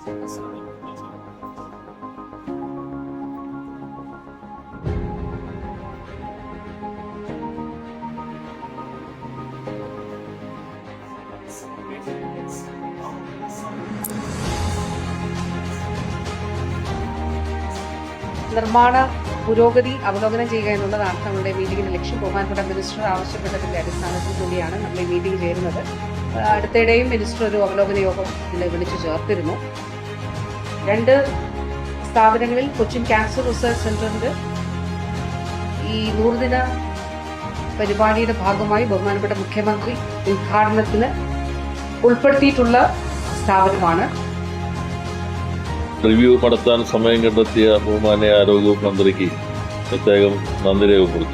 നിർമ്മാണ പുരോഗതി അവലോകനം ചെയ്യുക എന്നുള്ളതാണ് നമ്മുടെ മീറ്റിംഗിന്റെ ലക്ഷ്യം. ബഹുമാനപ്പെട്ട മിനിസ്റ്റർ ആവശ്യപ്പെട്ടതിന്റെ അടിസ്ഥാനത്തിൽ കൂടിയാണ് നമ്മൾ ഈ മീറ്റിംഗ് ചേരുന്നത്. അടുത്തിടെയും മിനിസ്റ്റർ ഒരു അവലോകന യോഗം വിളിച്ചു ചേർത്തിരുന്നു. 2 സ്ഥാപനങ്ങളിൽ കൊച്ചിൻ ക്യാൻസർ റിസർച്ച് സെന്ററിന്റെ ഈ 100 ദിന പരിപാടിയുടെ ഭാഗമായി ബഹുമാനപ്പെട്ട മുഖ്യമന്ത്രി ഉദ്ഘാടനത്തിന് ഉൾപ്പെടുത്തിയിട്ടുള്ള സ്ഥാപനമാണ്. റിവ്യൂ നടത്താൻ സമയം കണ്ടെത്തിയ ബഹുമാന്യ ആരോഗ്യ മന്ത്രിക്ക് പ്രത്യേകം നന്ദി രേഖപ്പെടുത്തുന്നു.